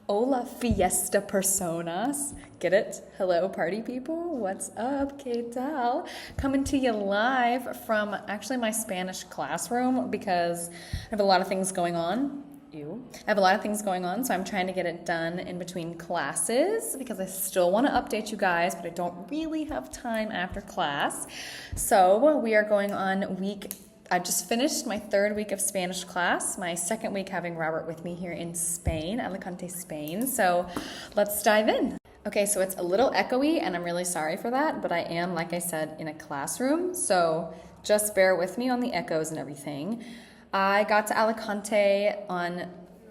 Hola, Fiesta personas. Get it? Hello, party people. What's up? ¿Qué tal? Coming to you live from actually my Spanish classroom because I have a lot of things going on. I have a lot of things going on, so I'm trying to get it done in between classes because I still want to update you guys, but I don't really have time after class. So we are going on I just finished my third week of Spanish class, my second week having Robert with me here in Spain, Alicante, Spain. So let's dive in. Okay, so it's a little echoey, and I'm really sorry for that, but I am, like I said, in a classroom, so just bear with me on the echoes and everything. I got to Alicante on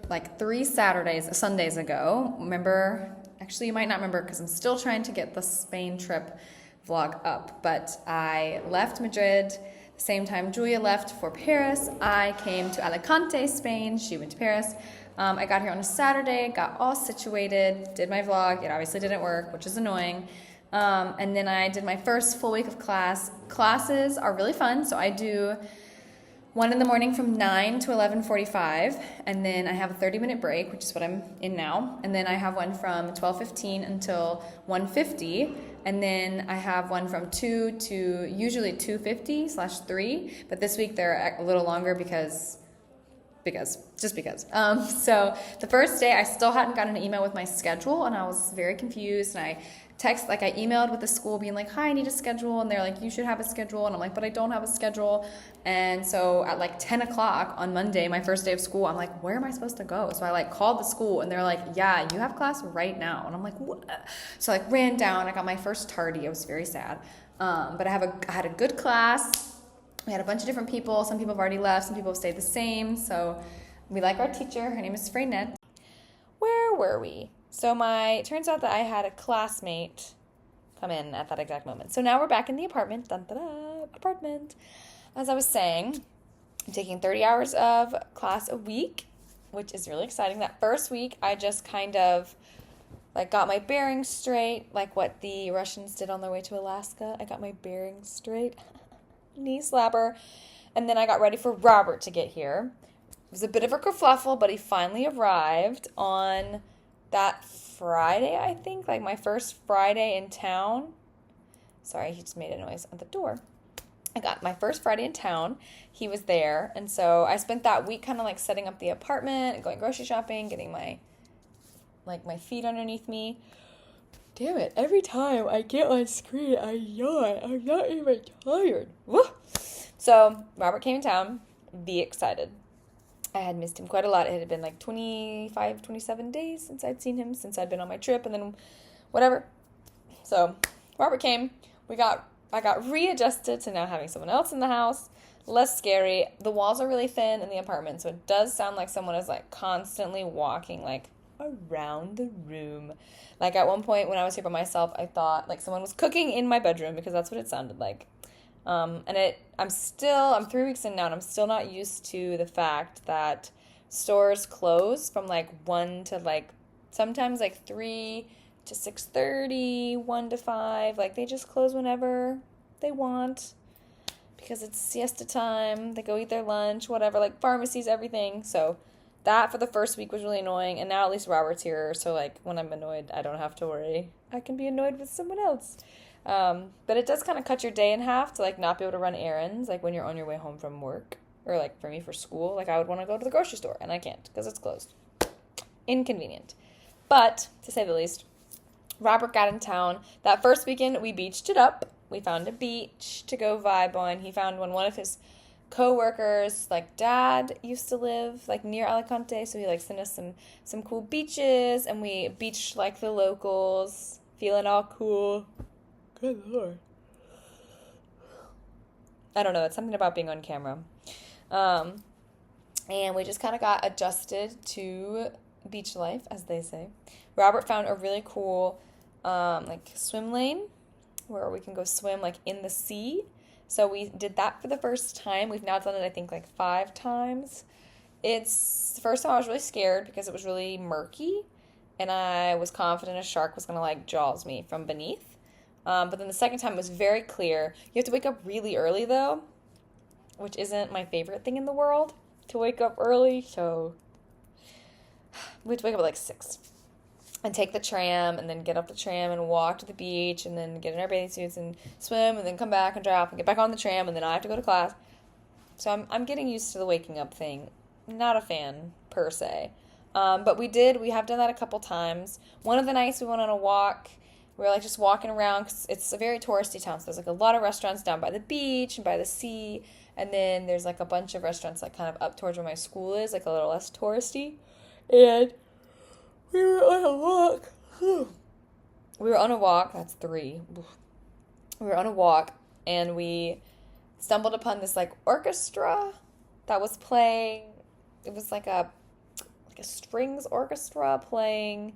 like Sundays ago. Remember? Actually, you might not remember because I'm still trying to get the Spain trip vlog up, but I left Madrid same time Julia left for Paris. I came to Alicante, Spain. She went to Paris. I got here on a Saturday, got all situated, did my vlog. It obviously didn't work, which is annoying. And then I did my first full week of class. Classes are really fun, so I do one in the morning from 9 to 11:45, and then I have a 30-minute break, which is what I'm in now. And then I have one from 12:15 until 1:50, and then I have one from 2 to usually 2:50/3, but this week they're a little longer because. So the first day I still hadn't gotten an email with my schedule, and I was very confused, and I emailed with the school being like, hi, I need a schedule, and they're like, you should have a schedule, and I'm like, but I don't have a schedule. And so at like 10 o'clock on Monday, my first day of school, I'm like, where am I supposed to go? So I like called the school, and they're like, yeah, you have class right now. And I'm like, what? So I like ran down, I got my first tardy. I was very sad, but I had a good class. We had a bunch of different people. Some people have already left, some people have stayed the same, so we like our teacher. Her name is Freynette. Where were we? So turns out that I had a classmate come in at that exact moment. So now we're back in the apartment. Dun, dun, dun, apartment. As I was saying, I'm taking 30 hours of class a week, which is really exciting. That first week, I just kind of got my bearings straight, like what the Russians did on their way to Alaska. I got my bearings straight. Knee slapper. And then I got ready for Robert to get here. It was a bit of a kerfluffle, but he finally arrived on that Friday, I think, like my first Friday in town. Sorry, he just made a noise at the door. I got my first Friday in town. He was there, and so I spent that week kind of like setting up the apartment, going grocery shopping, getting my feet underneath me. Damn it, every time I get on screen, I yawn. I'm not even tired. Woo! So Robert came in town. Be excited. I had missed him quite a lot. It had been like 25, 27 days since I'd seen him, since I'd been on my trip, and then whatever. So Robert came. I got readjusted to now having someone else in the house. Less scary. The walls are really thin in the apartment, so it does sound like someone is like constantly walking like around the room. Like at one point when I was here by myself, I thought like someone was cooking in my bedroom because that's what it sounded like. I'm 3 weeks in now, and I'm still not used to the fact that stores close from like 1 to like sometimes like 3 to 6:30, 1 to 5. Like they just close whenever they want because it's siesta time. They go eat their lunch, whatever, like pharmacies, everything. So that for the first week was really annoying, and now at least Robert's here, so like when I'm annoyed, I don't have to worry. I can be annoyed with someone else. But it does kind of cut your day in half to like not be able to run errands, like when you're on your way home from work, or like for me for school, like I would want to go to the grocery store and I can't because it's closed. Inconvenient. But to say the least, Robert got in town. That first weekend we beached it up. We found a beach to go vibe on. He found one of his co-workers, like dad used to live like near Alicante, so he like sent us some cool beaches, and we beached like the locals, feeling all cool. Good Lord. I don't know, it's something about being on camera. And we just kind of got adjusted to beach life, as they say. Robert found a really cool swim lane where we can go swim like in the sea. So we did that for the first time. We've now done it, I think, like 5 times. The first time I was really scared because it was really murky, and I was confident a shark was going to like jaws me from beneath. But then the second time it was very clear. You have to wake up really early though, which isn't my favorite thing in the world, to wake up early. So we had to wake up at like 6. and take the tram and then get off the tram and walk to the beach and then get in our bathing suits and swim and then come back and dry off and get back on the tram and then I have to go to class. So I'm getting used to the waking up thing. Not a fan per se. But we have done that a couple times. One of the nights we went on a walk. We were like just walking around because it's a very touristy town. So there's like a lot of restaurants down by the beach and by the sea. And then there's like a bunch of restaurants like kind of up towards where my school is, like a little less touristy. And we were on a walk. We were on a walk. That's 3. We were on a walk and we stumbled upon this like orchestra that was playing. It was like a strings orchestra playing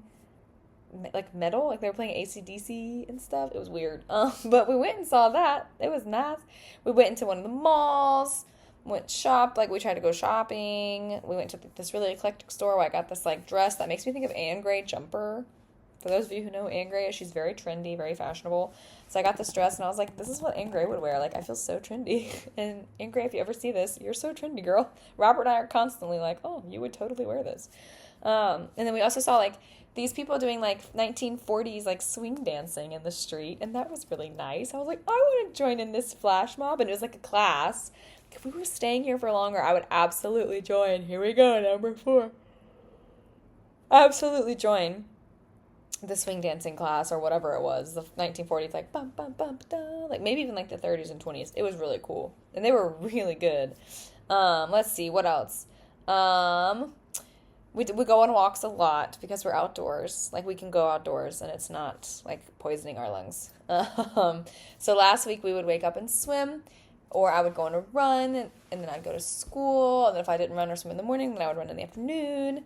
like metal, like they were playing AC/DC and stuff. It was weird. But we went and saw that. It was nice. We went into one of the malls, we tried to go shopping. We went to this really eclectic store where I got this like dress that makes me think of Anne Grey jumper. For those of you who know Anne Grey, she's very trendy, very fashionable. So I got this dress and I was like, this is what Anne Grey would wear. Like, I feel so trendy. And Anne Grey, if you ever see this, you're so trendy, girl. Robert and I are constantly like, oh, you would totally wear this. And then we also saw like these people doing like 1940s like swing dancing in the street. And that was really nice. I was like, I want to join in this flash mob. And it was like a class. If we were staying here for longer, I would absolutely join. Here we go, number 4. Absolutely join the swing dancing class or whatever it was, the 1940s, like bum bum bum da, like maybe even like the 30s and 20s. It was really cool and they were really good. Let's see what else. We go on walks a lot because we're outdoors. Like we can go outdoors and it's not like poisoning our lungs. So last week we would wake up and swim, or I would go on a run and then I'd go to school. And then if I didn't run or swim in the morning, then I would run in the afternoon.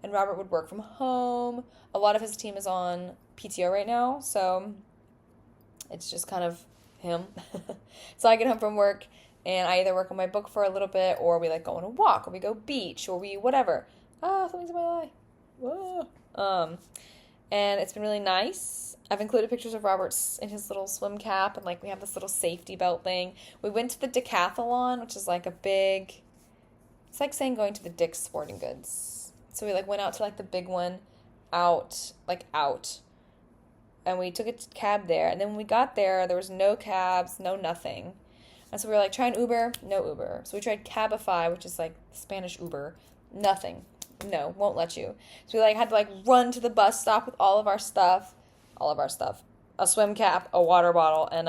And Robert would work from home. A lot of his team is on PTO right now, so it's just kind of him. So I get home from work, and I either work on my book for a little bit, or we like go on a walk, or we go beach, or we whatever. Something's in my eye. Whoa. And it's been really nice. I've included pictures of Robert's in his little swim cap, and like we have this little safety belt thing. We went to the decathlon, which is like it's like saying going to the Dick's Sporting Goods. So we like went out to like the big one out. And we took a cab there. And then when we got there was no cabs, no nothing. And so we were like, try an Uber, no Uber. So we tried Cabify, which is like Spanish Uber, nothing. No, won't let you. So we like had to like run to the bus stop with all of our stuff, a swim cap, a water bottle, and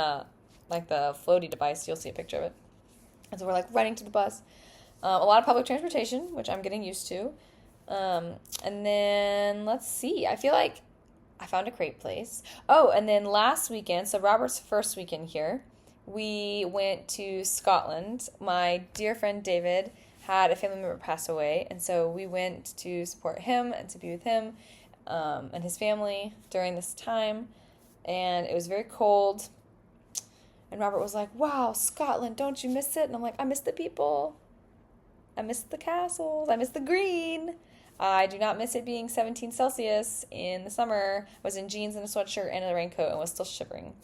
like the floaty device. You'll see a picture of it. And so we're like running to the bus. A lot of public transportation, which I'm getting used to. And then let's see, I feel like I found a crepe place. Oh, and then last weekend, so Robert's first weekend here, we went to Scotland. My dear friend David had a family member pass away, and so we went to support him and to be with him and his family during this time. And it was very cold, and Robert was like, wow, Scotland, don't you miss it? And I'm like, I miss the people, I miss the castles, I miss the green. I do not miss it being 17 Celsius in the summer. I was in jeans and a sweatshirt and a raincoat and was still shivering.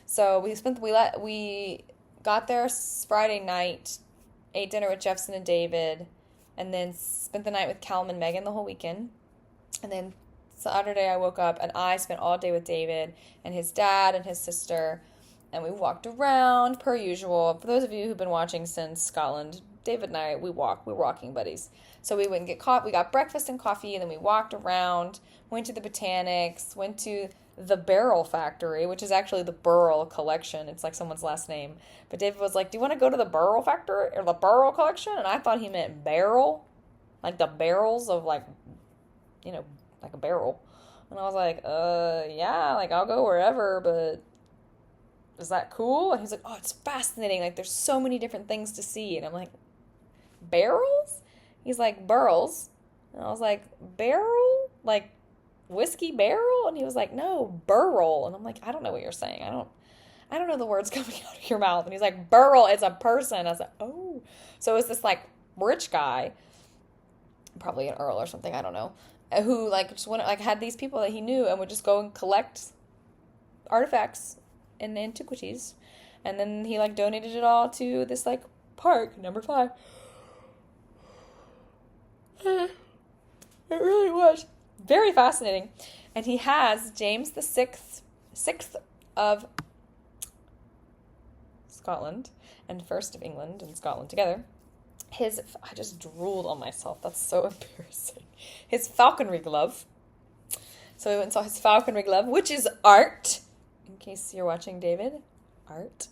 So we got there Friday night, ate dinner with Jefferson and David, and then spent the night with Callum and Megan the whole weekend. And then Saturday I woke up and I spent all day with David and his dad and his sister, and we walked around per usual. For those of you who've been watching since Scotland, David and I, we're walking buddies. So we went and we got breakfast and coffee, and then we walked around, went to the botanics, went to the Barrel Factory, which is actually the Burrell Collection. It's like someone's last name. But David was like, do you want to go to the Barrel Factory or the Burrell Collection? And I thought he meant barrel, like the barrels of like a barrel. And I was like, yeah, like I'll go wherever, but is that cool? And he's like, oh, it's fascinating. Like there's so many different things to see. And I'm like, barrels? He's like, burls. And I was like, barrel? Like whiskey barrel? And he was like, no, burrell. And I'm like, I don't know what you're saying. I don't know the words coming out of your mouth. And he's like, burrell is a person. I was like, oh. So it was this like rich guy, probably an earl or something, I don't know, who like just went, like had these people that he knew and would just go and collect artifacts and antiquities. And then he like donated it all to this like park, number 5. It really was very fascinating. And he has James the sixth of Scotland and first of England and Scotland together. I just drooled on myself. That's so embarrassing. His falconry glove. So we went and saw his falconry glove, which is art. In case you're watching, David. Art.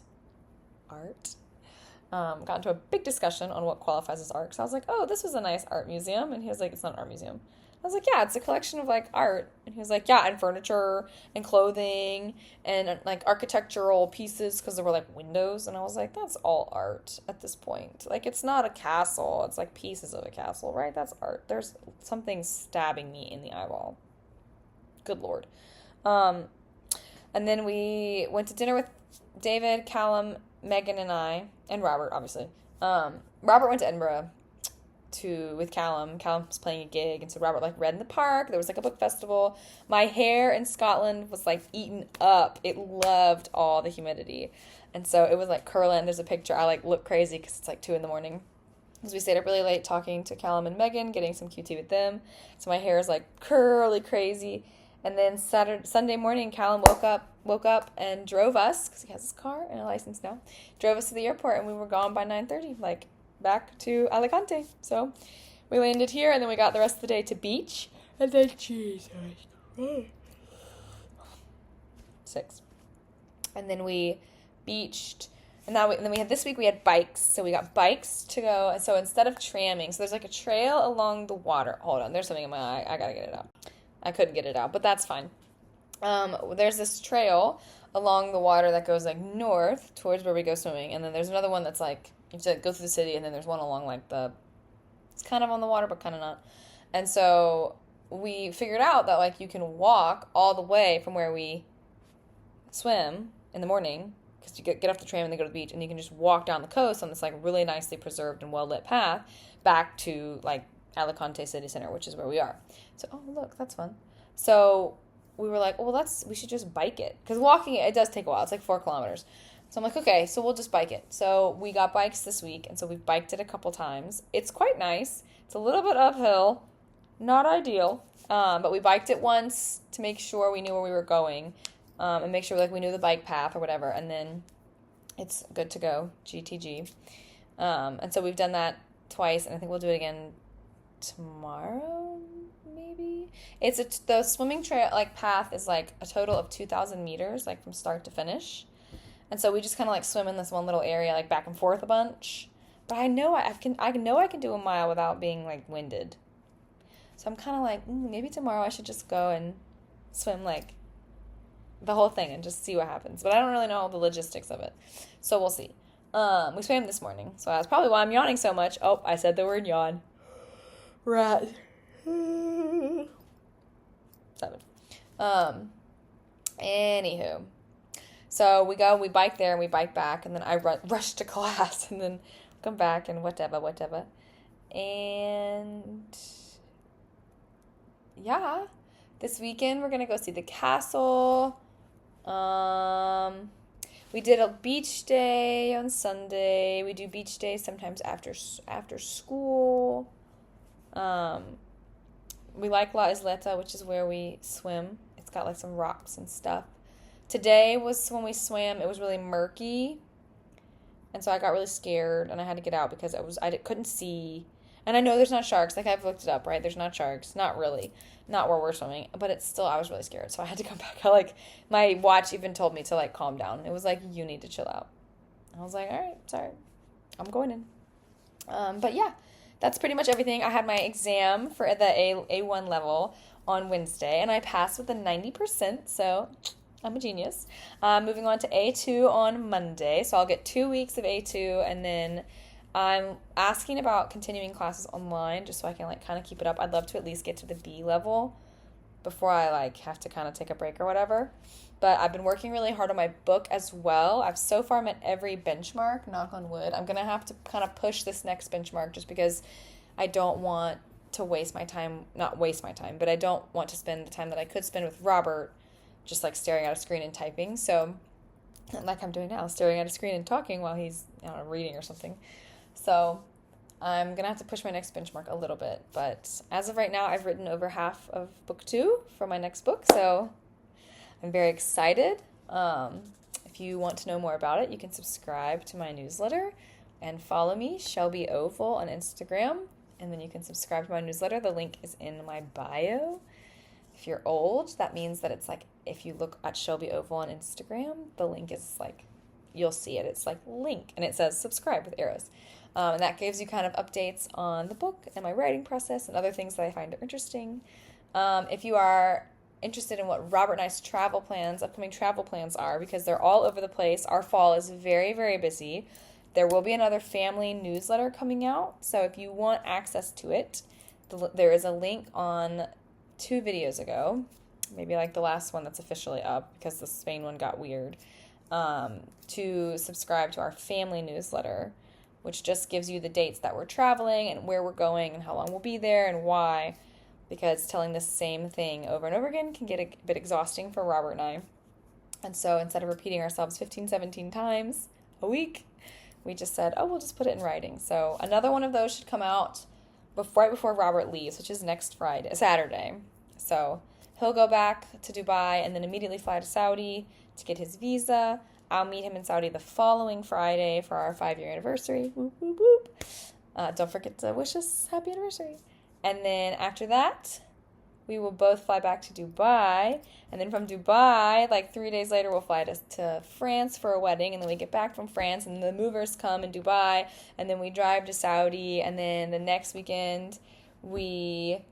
Got into a big discussion on what qualifies as art. So I was like, oh, this was a nice art museum. And he was like, it's not an art museum. I was like, yeah, it's a collection of, like, art. And he was like, yeah, and furniture and clothing and, like, architectural pieces because there were, like, windows. And I was like, that's all art at this point. Like, it's not a castle. It's, like, pieces of a castle, right? That's art. There's something stabbing me in the eyeball. Good Lord. And then we went to dinner with David, Callum, Megan, and I, and Robert, obviously. Robert went to Edinburgh with Callum. Callum was playing a gig, and so Robert, like, read in the park. There was, like, a book festival. My hair in Scotland was, like, eaten up. It loved all the humidity. And so it was, like, curling. There's a picture. I, like, look crazy because it's, like, 2 a.m. Because we stayed up really late talking to Callum and Megan, getting some QT with them. So my hair is, like, curly crazy. And then Sunday morning, Callum woke up and drove us, because he has his car and a license now, drove us to the airport, and we were gone by 9:30, like, back to Alicante. So we landed here, and then we got the rest of the day to beach, and then Jesus Christ. 6. And then we beached, and then we had this week we had bikes, so we got bikes to go. And so instead of tramming, so there's, like, a trail along the water. Hold on, there's something in my eye. I gotta get it out. I couldn't get it out, but that's fine. There's this trail along the water that goes, like, north towards where we go swimming, and then there's another one that's, like, you have to go through the city, and then there's one along, like, it's kind of on the water, but kind of not. And so we figured out that, like, you can walk all the way from where we swim in the morning, because you get off the tram and then go to the beach, and you can just walk down the coast on this, like, really nicely preserved and well-lit path back to, like, Alicante City Center, which is where we are. So, oh, look, that's fun. So we were like, well, we should just bike it. Because walking it does take a while. It's like 4 kilometers. So I'm like, okay, so we'll just bike it. So we got bikes this week, and so we've biked it a couple times. It's quite nice. It's a little bit uphill. Not ideal. But we biked it once to make sure we knew where we were going, and make sure, like, we knew the bike path or whatever. And then it's good to go. GTG. And so we've done that twice, and I think we'll do it again tomorrow, maybe. The swimming trail, like, path is, like, a total of 2,000 meters, like, from start to finish. And so we just kind of, like, swim in this one little area, like, back and forth a bunch. But I know I can do a mile without being, like, winded. So I'm kind of like, maybe tomorrow I should just go and swim, like, the whole thing and just see what happens. But I don't really know all the logistics of it. So we'll see. We swam this morning, so that's probably why I'm yawning so much. Oh, I said the word yawn. Right. 7. Anywho. So we bike there and we bike back, and then I rush to class and then come back and whatever. And yeah, this weekend we're going to go see the castle. We did a beach day on Sunday. We do beach days sometimes after school. We like La Isleta, which is where we swim. It's got, like, some rocks and stuff. Today was when we swam. It was really murky, and so I got really scared, and I had to get out because I couldn't see. And I know there's not sharks. Like, I've looked it up, right? There's not sharks. Not really. Not where we're swimming. But I was really scared, so I had to come back. My watch even told me to, like, calm down. It was like, you need to chill out. I was like, all right, sorry. I'm going in. But yeah. That's pretty much everything. I had my exam for the A1 level on Wednesday, and I passed with a 90%, so I'm a genius. Moving on to A2 on Monday, so I'll get 2 weeks of A2, and then I'm asking about continuing classes online just so I can, like, kind of keep it up. I'd love to at least get to the B level before I, like, have to kind of take a break or whatever. But I've been working really hard on my book as well. I've so far met every benchmark, knock on wood. I'm going to have to kind of push this next benchmark just because I don't want to not waste my time, but I don't want to spend the time that I could spend with Robert just, like, staring at a screen and typing. So, like I'm doing now, staring at a screen and talking while he's, I don't know, reading or something. So I'm going to have to push my next benchmark a little bit. But as of right now, I've written over half of book 2 for my next book. So I'm very excited. If you want to know more about it, you can subscribe to my newsletter and follow me, Shelby Oval, on Instagram. And then you can subscribe to my newsletter. The link is in my bio. If you're old, that means that it's like, if you look at Shelby Oval on Instagram, the link is like, you'll see it. It's like link, and it says subscribe with arrows. And that gives you kind of updates on the book and my writing process and other things that I find interesting. If you are interested in what Robert and I's upcoming travel plans are, because they're all over the place. Our fall is very, very busy. There will be another family newsletter coming out. So if you want access to it, there is a link on 2 videos ago, maybe like the last one that's officially up because the Spain one got weird, to subscribe to our family newsletter, which just gives you the dates that we're traveling and where we're going and how long we'll be there and why, because telling the same thing over and over again can get a bit exhausting for Robert and I. And so instead of repeating ourselves 15, 17 times a week, we just said, we'll just put it in writing. So another one of those should come out right before Robert leaves, which is next Saturday. So he'll go back to Dubai and then immediately fly to Saudi to get his visa. I'll meet him in Saudi the following Friday for our 5-year anniversary. Whoop, whoop, whoop. Don't forget to wish us happy anniversary. And then after that, we will both fly back to Dubai. And then from Dubai, like 3 days later, we'll fly to France for a wedding. And then we get back from France, and the movers come in Dubai. And then we drive to Saudi. And then the next weekend, we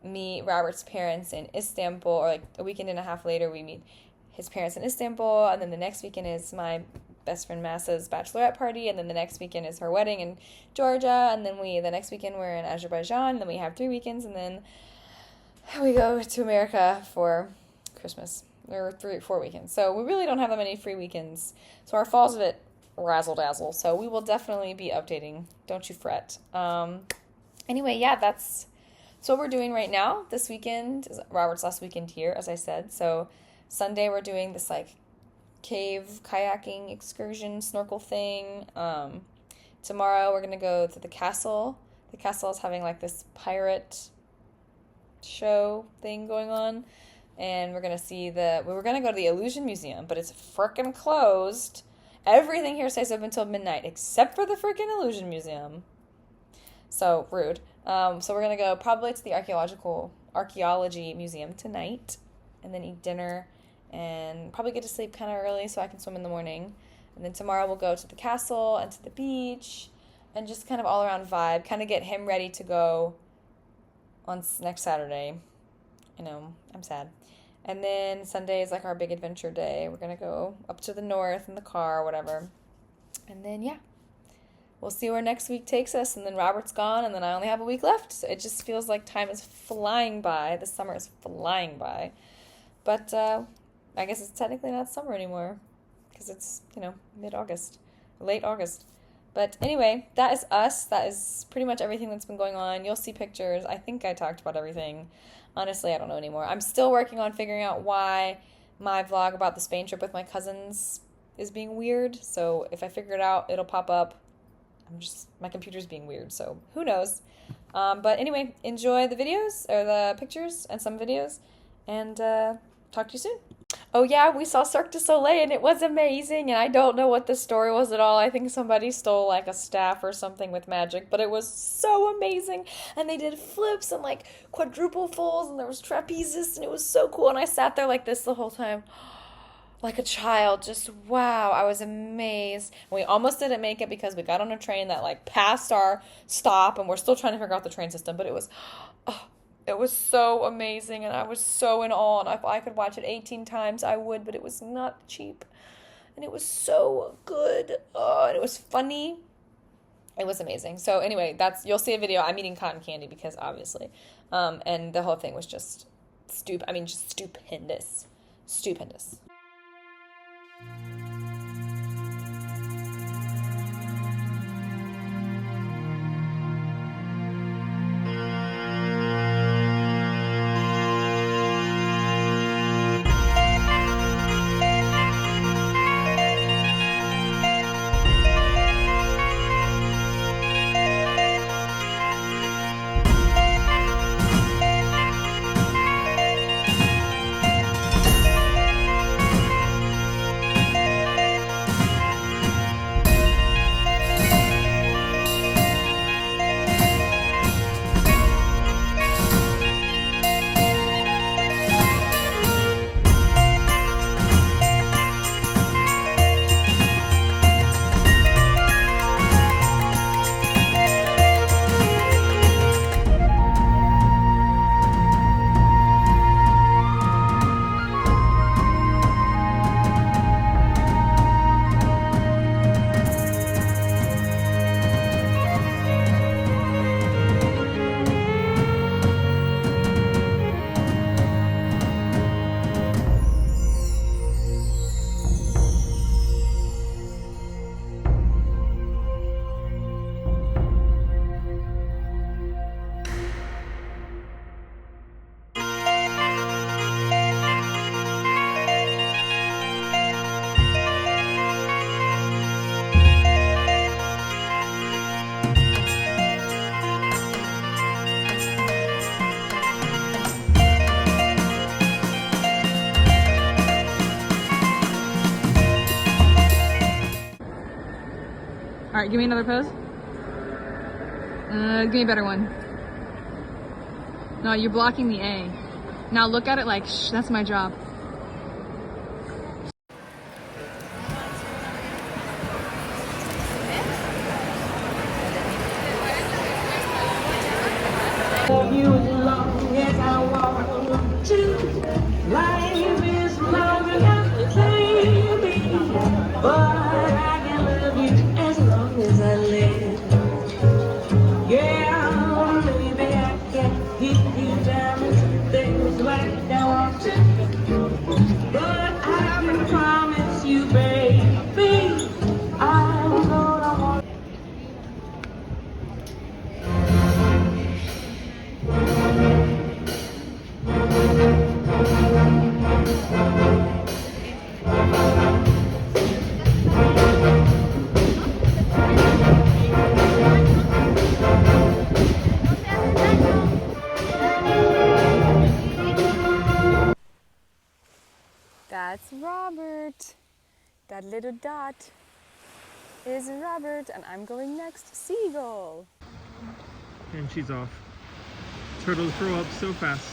meet Robert's parents in Istanbul. Or like a weekend and a half later, we meet his parents in Istanbul. And then the next weekend is my best friend Massa's bachelorette party. And then the next weekend is her wedding in Georgia. And then the next weekend we're in Azerbaijan. And then we have 3 weekends. And then we go to America for Christmas. Or 4 weekends. So we really don't have that many free weekends. So our fall's a bit razzle-dazzle. So we will definitely be updating. Don't you fret. Anyway, yeah, that's what we're doing right now. This weekend is Robert's last weekend here, as I said. So Sunday we're doing this like cave kayaking excursion snorkel thing. Tomorrow we're going to go to the castle. The castle is having like this pirate show thing going on, and we're going to see we were going to go to the Illusion Museum, but it's frickin' closed. Everything here stays open until midnight except for the frickin' Illusion Museum. So rude. So we're going to go probably to the archaeology museum tonight, and then eat dinner and probably get to sleep kind of early so I can swim in the morning. And then tomorrow we'll go to the castle and to the beach and just kind of all around vibe, kind of get him ready to go on next Saturday. I'm sad. And then Sunday is like our big adventure day. We're going to go up to the north in the car or whatever. And then, yeah, we'll see where next week takes us. And then Robert's gone, and then I only have a week left. So it just feels like time is flying by. The summer is flying by. But I guess it's technically not summer anymore because it's, mid-August, late August. But anyway, that is us. That is pretty much everything that's been going on. You'll see pictures. I think I talked about everything. Honestly, I don't know anymore. I'm still working on figuring out why my vlog about the Spain trip with my cousins is being weird. So if I figure it out, it'll pop up. My computer's being weird, so who knows. But anyway, enjoy the videos, or the pictures and some videos, and talk to you soon. Oh yeah, we saw Cirque du Soleil, and it was amazing, and I don't know what the story was at all. I think somebody stole like a staff or something with magic, but it was so amazing, and they did flips and like quadruple folds, and there was trapezes, and it was so cool, and I sat there like this the whole time, like a child, just wow, I was amazed. We almost didn't make it because we got on a train that like passed our stop, and we're still trying to figure out the train system, but it was so amazing, and I was so in awe, and if I could watch it 18 times, I would, but it was not cheap, and it was so good, and it was funny. It was amazing. So anyway, you'll see a video. I'm eating cotton candy because obviously, and the whole thing was just stupendous. Give me another pose. Give me a better one. No, you're blocking the A. Now look at it like, shh, that's my job. You as long as I want to. Life is long enough, baby, but I can love you as long as I live. Yeah, baby, I can give you diamonds and things like I want to, but I can promise you, baby, I'm gonna want. That's Robert. That little dot is Robert, and I'm going next. Seagull. And she's off. Turtles grow up so fast.